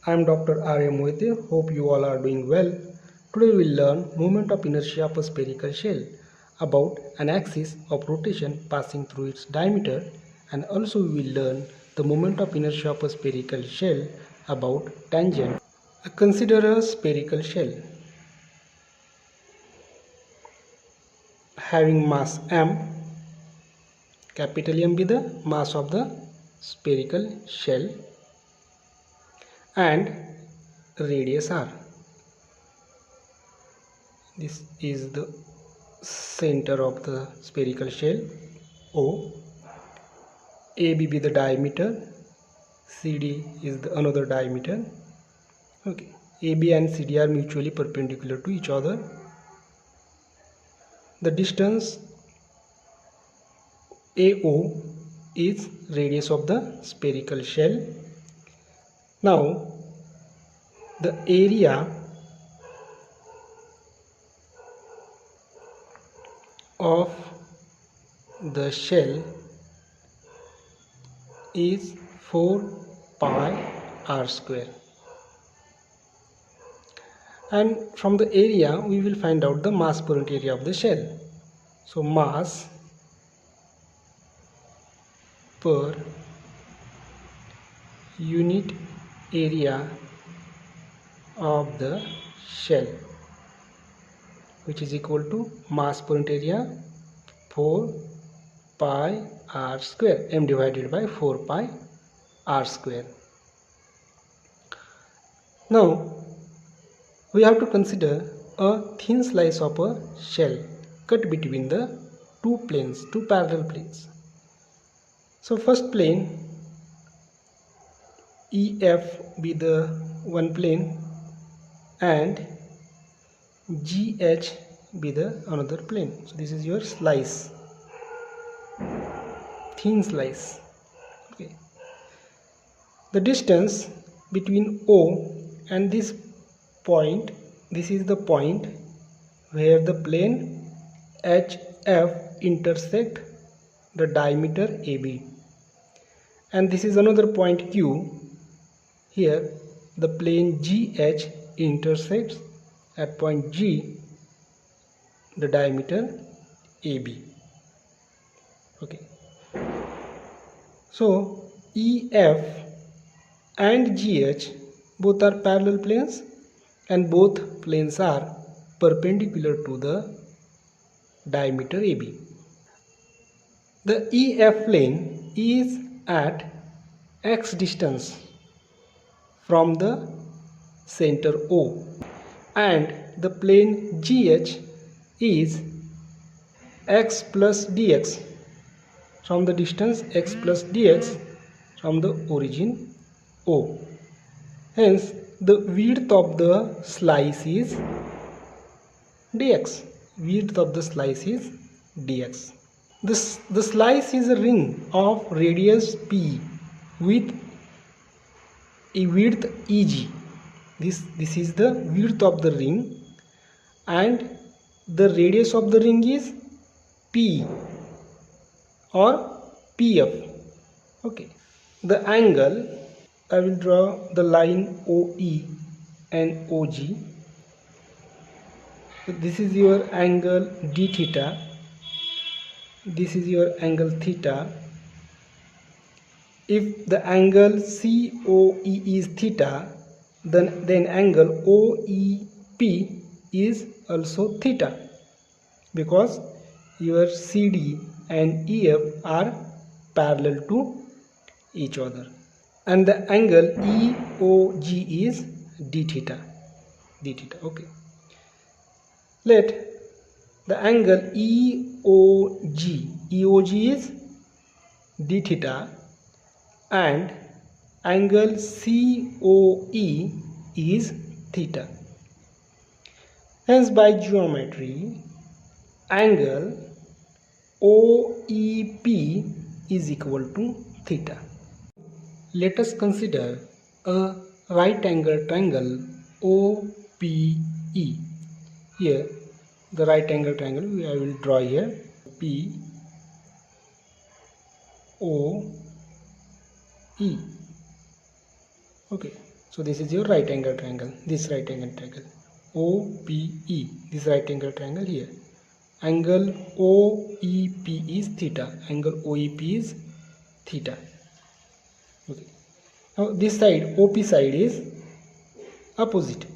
I am Dr. Arya Moite. Hope you all are doing well. Today we will learn moment of inertia of a spherical shell, about an axis of rotation passing through its diameter, and also we will learn the moment of inertia of a spherical shell about tangent. Consider a spherical shell having mass m. Capital M be the mass of the spherical shell and radius r. This is the center of the spherical shell O. AB be the diameter, CD is the another diameter. Okay, AB and CD are mutually perpendicular to each other. The distance AO is radius of the spherical shell. Now the area of the shell is 4 pi r square, and from the area we will find out the mass per unit area of the shell. So mass per unit area of the shell, which is equal to mass per unit area 4 pi r square, m divided by 4 pi r square. Now we have to consider a thin slice of a shell cut between the two parallel planes. So first plane EF be the one plane and GH be the another plane. So this is your slice, thin slice. Okay. The distance between O and this point, this is the point where the plane HF intersect the diameter AB, and this is another point Q. Here the plane GH intersects at point G the diameter AB. Okay, so EF and GH both are parallel planes and both planes are perpendicular to the diameter AB. The EF plane is at x distance from the center O, and the plane GH is x plus dx from the distance x plus dx from the origin O. Hence the width of the slice is dx. Width of the slice is dx. The slice is a ring of radius p with a width Eg. This is the width of the ring, and the radius of the ring is P or PF. Okay. The angle, I will draw the line OE and OG. So this is your angle d theta. This is your angle theta. If the angle COE is theta, then angle OEP is also theta, because your CD and EF are parallel to each other, and the angle EOG is d theta. Okay, let the angle EOG is d theta, and angle COE is theta. Hence by geometry, angle OEP is equal to theta. Let us consider a right angle triangle OPE. Here the right angle triangle I will draw here, P O E. Okay, So this is your right angle triangle, this right angle triangle, OPE, this right angle triangle here. Angle OEP is theta, angle OEP is theta. Okay. Now this side, OP side is opposite,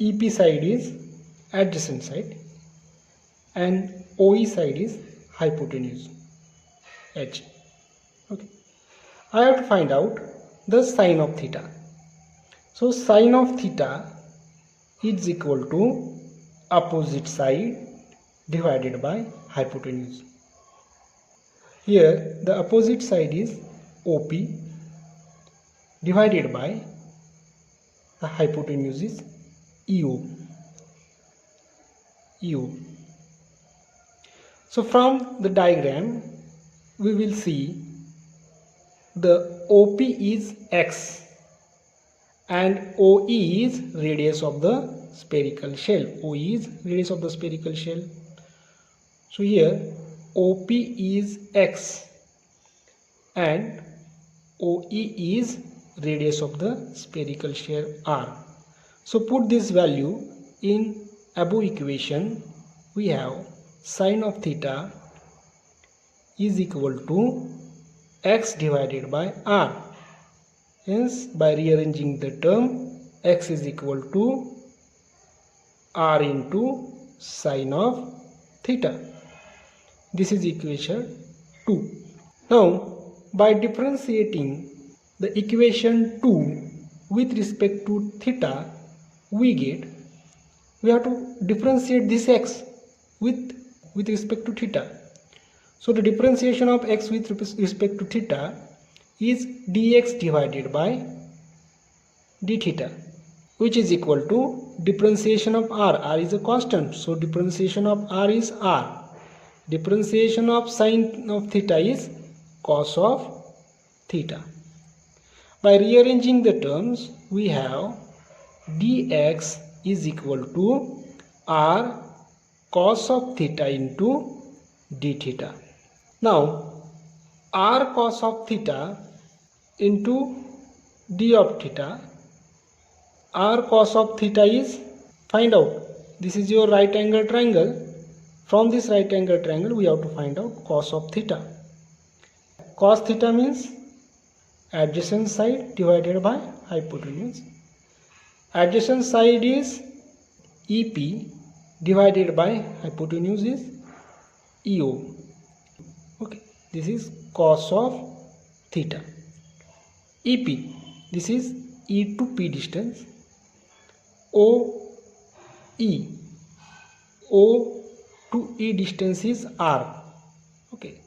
EP side is adjacent side, and OE side is hypotenuse, H. Okay. I have to find out the sine of theta. So sine of theta is equal to opposite side divided by hypotenuse. Here the opposite side is OP divided by the hypotenuse is EO. So from the diagram we will see the OP is X and OE is radius of the spherical shell. OE is radius of the spherical shell. So here OP is X and OE is radius of the spherical shell R. So put this value in above equation. We have sine of theta is equal to X divided by R. Hence by rearranging the term, X is equal to R into sine of theta. This is equation 2. Now by differentiating the equation 2 with respect to theta, we have to differentiate this X with respect to theta. So the differentiation of X with respect to theta is dx divided by d theta, which is equal to differentiation of R. R is a constant, so differentiation of R is R. Differentiation of sine of theta is cos of theta. By rearranging the terms, we have dx is equal to R cos of theta into d theta. Now R cos of theta into d of theta. R cos of theta is, find out, this is your right angle triangle. From this right angle triangle we have to find out cos of theta. Cos theta means adjacent side divided by hypotenuse. Adjacent side is EP divided by hypotenuse is EO. Okay, this is cos of theta. EP, this is E to P distance. OE, O to E distance is R. Okay,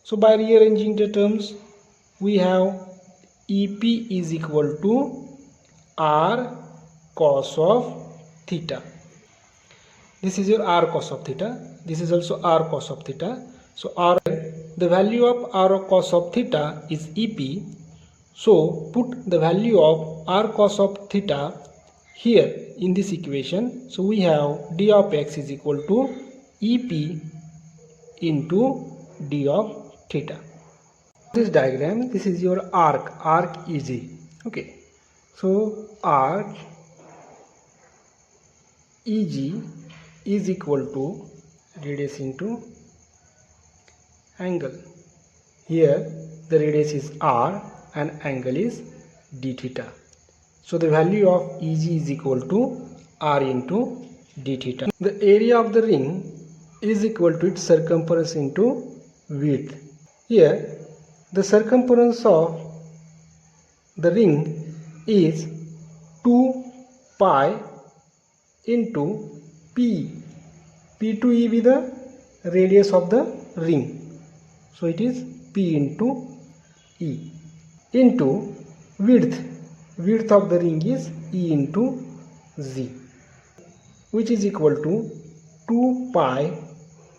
so by rearranging the terms, we have EP is equal to R cos of theta. This is your R cos of theta. This is also R cos of theta. So R, the value of R cos of theta is EP. So put the value of R cos of theta here in this equation. So we have d of x is equal to EP into d of theta. This diagram, this is your arc EG. Okay, so arc EG is equal to radius into angle. Here the radius is R and angle is d theta. So the value of EG is equal to R into d theta. The area of the ring is equal to its circumference into width. Here the circumference of the ring is 2 pi into P. P to E be the radius of the ring. So it is P into E into width. Width of the ring is E into Z, which is equal to 2 pi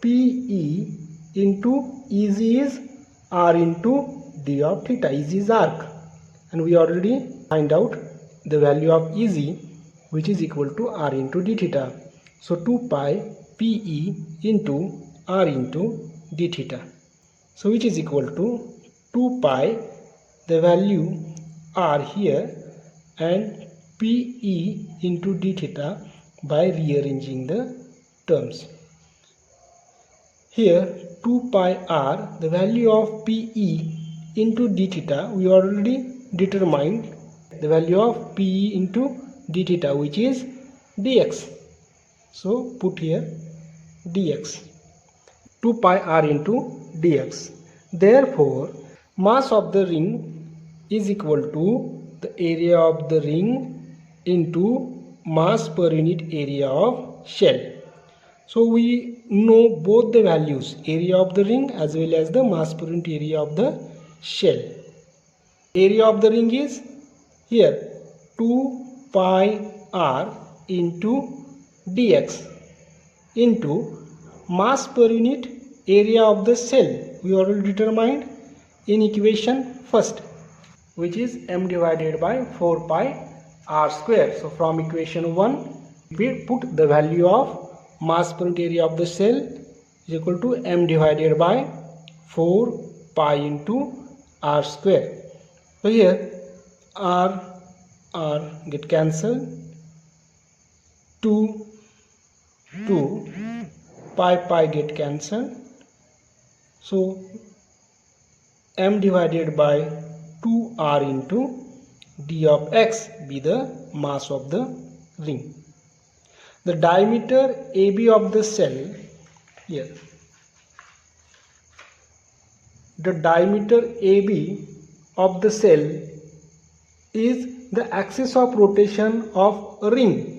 PE into EZ is R into d of theta. EZ is arc, and we already find out the value of EZ, which is equal to R into d theta. So 2 pi PE into R into d theta. So which is equal to 2 pi, the value r here and PE into d theta by rearranging the terms. Here 2 pi r, the value of PE into d theta, we already determined the value of PE into d theta, which is dx. So put here dx, 2 pi r into dx. Therefore mass of the ring is equal to the area of the ring into mass per unit area of shell. So we know both the values, area of the ring as well as the mass per unit area of the shell. Area of the ring is here 2 pi r into dx into mass per unit area of the shell. We already determined in equation first, which is m divided by 4 pi r square. So from equation 1 we put the value of mass per unit area of the cell is equal to m divided by 4 pi into r square. So here r get cancelled, 2 pi get cancelled. So m divided by 2r into d of x be the mass of the ring. The diameter AB of the cell, here the diameter AB of the cell is the axis of rotation of a ring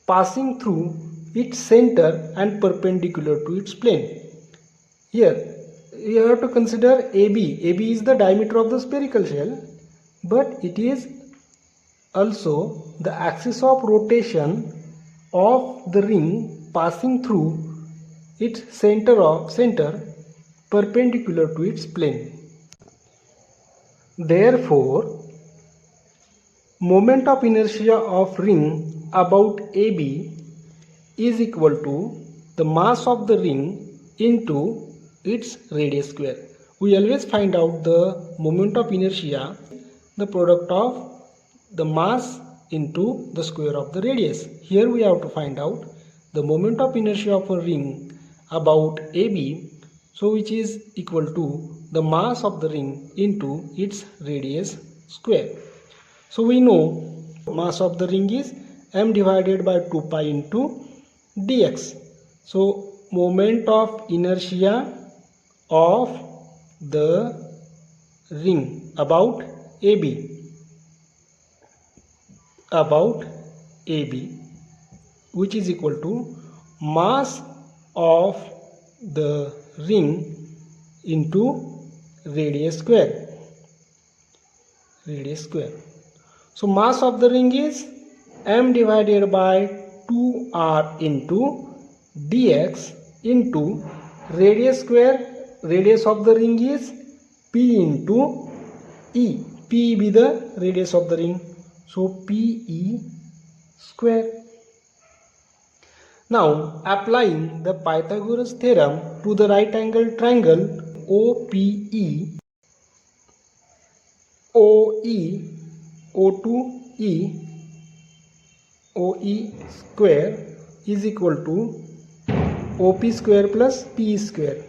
passing through its center and perpendicular to its plane. Here you have to consider AB. AB is the diameter of the spherical shell, but it is also the axis of rotation of the ring passing through its center perpendicular to its plane. Therefore, moment of inertia of ring about AB is equal to the mass of the ring into its radius square. We always find out the moment of inertia, the product of the mass into the square of the radius. Here we have to find out the moment of inertia of a ring about AB, so which is equal to the mass of the ring into its radius square. So we know mass of the ring is m divided by 2 pi into dx. So moment of inertia of the ring about AB, which is equal to mass of the ring into radius square. So mass of the ring is m divided by 2r into dx into radius square. Radius of the ring is p into e. P be the radius of the ring. So PE square. Now applying the Pythagoras theorem to the right angle triangle OPE, OE square is equal to OP square plus PE square.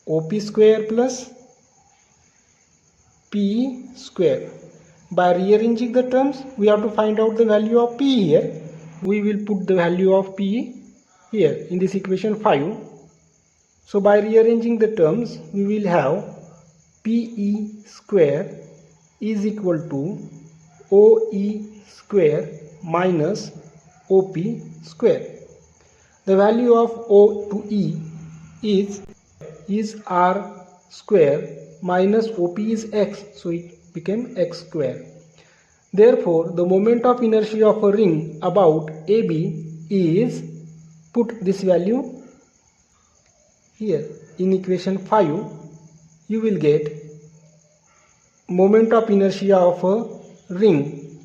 OP square plus PE square. By rearranging the terms, we have to find out the value of PE here. We will put the value of PE here in this equation 5. So by rearranging the terms, we will have PE square is equal to OE square minus OP square. The value of O to E is R square minus OP is X, so it became X square. Therefore, the moment of inertia of a ring about AB is, put this value here in equation 5, you will get moment of inertia of a ring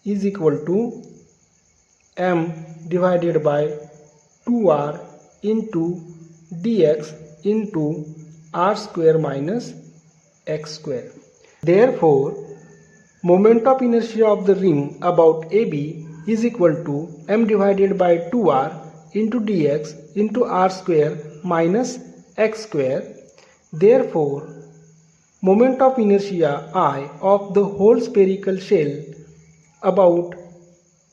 is equal to m divided by 2r into dx into r square minus x square. Therefore, moment of inertia of the ring about AB is equal to m divided by 2r into dx into r square minus x square. Therefore, moment of inertia I of the whole spherical shell about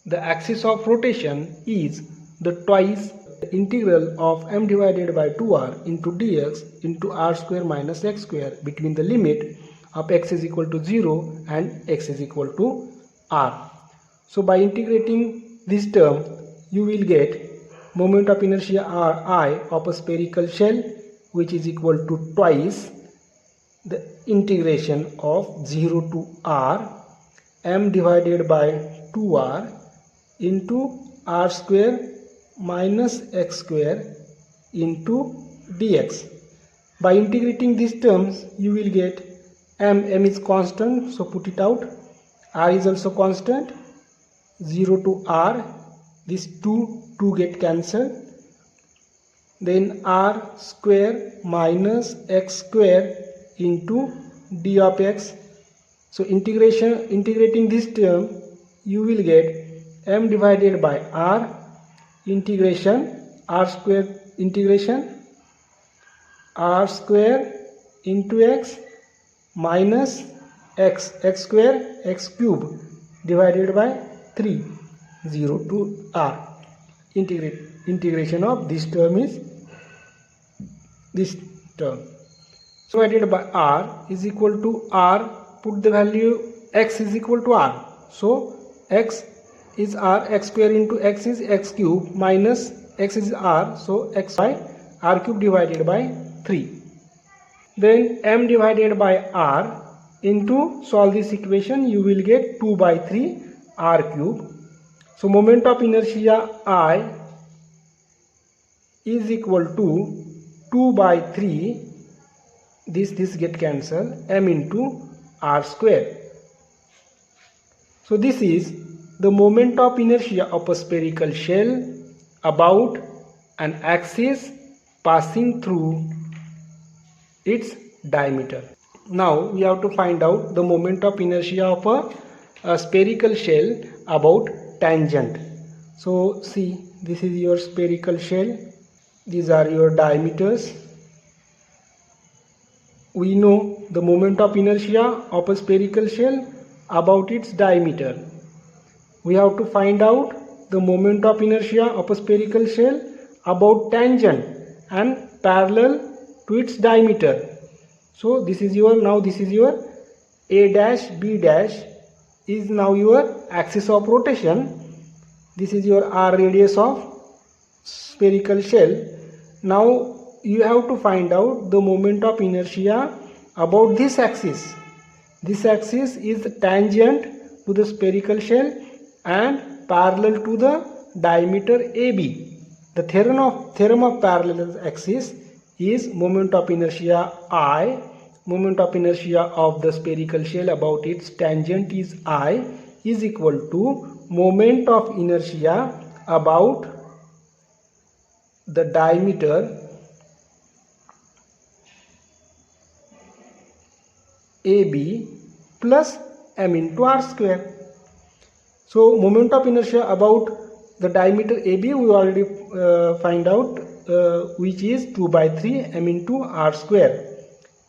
the axis of rotation is the twice integral of m divided by 2r into dx into r square minus x square between the limit of x is equal to 0 and x is equal to r. So by integrating this term, you will get moment of inertia I of a spherical shell, which is equal to twice the integration of 0 to r m divided by 2r into r square minus x square into dx. By integrating these terms, you will get m is constant, so put it out. R is also constant. 0 to r, these two get cancelled. Then r square minus x square into d of x. So integrating this term, you will get m divided by r integration r square integration r square into x minus x square x cube divided by 3, 0 to r. Integration of this term is this term. So divided by r is equal to r, put the value x is equal to r. So x is r, x square into x is x cube minus x is r, so x by r cube divided by 3. Then m divided by r into solve this equation, you will get 2 by 3 r cube. So moment of inertia I is equal to 2 by 3, this get cancelled, m into r square. So this is the moment of inertia of a spherical shell about an axis passing through its diameter. Now we have to find out the moment of inertia of a spherical shell about tangent. So see, this is your spherical shell, these are your diameters. We know the moment of inertia of a spherical shell about its diameter. We have to find out the moment of inertia of a spherical shell about tangent and parallel to its diameter. So this is your A dash B dash is now your axis of rotation. This is your r radius of spherical shell. Now you have to find out the moment of inertia about this axis. This axis is tangent to the spherical shell and parallel to the diameter AB. The theorem of parallel axis is moment of inertia I. Moment of inertia of the spherical shell about its tangent is I is equal to moment of inertia about the diameter AB plus m into r square. So moment of inertia about the diameter AB we already find out, which is 2 by 3 m into r square.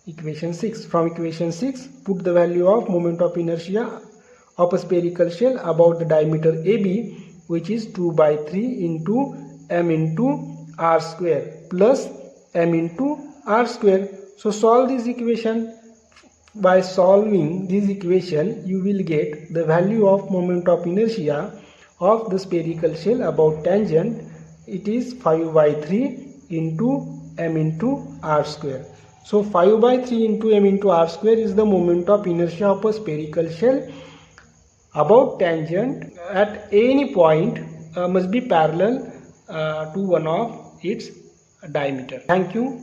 Equation 6. From equation 6, put the value of moment of inertia of a spherical shell about the diameter AB, which is 2 by 3 into m into r square plus m into r square. So solve this equation. By solving this equation, you will get the value of moment of inertia of the spherical shell about tangent. It is 5 by 3 into m into r square. So 5 by 3 into m into r square is the moment of inertia of a spherical shell about tangent at any point must be parallel to one of its diameter. Thank you.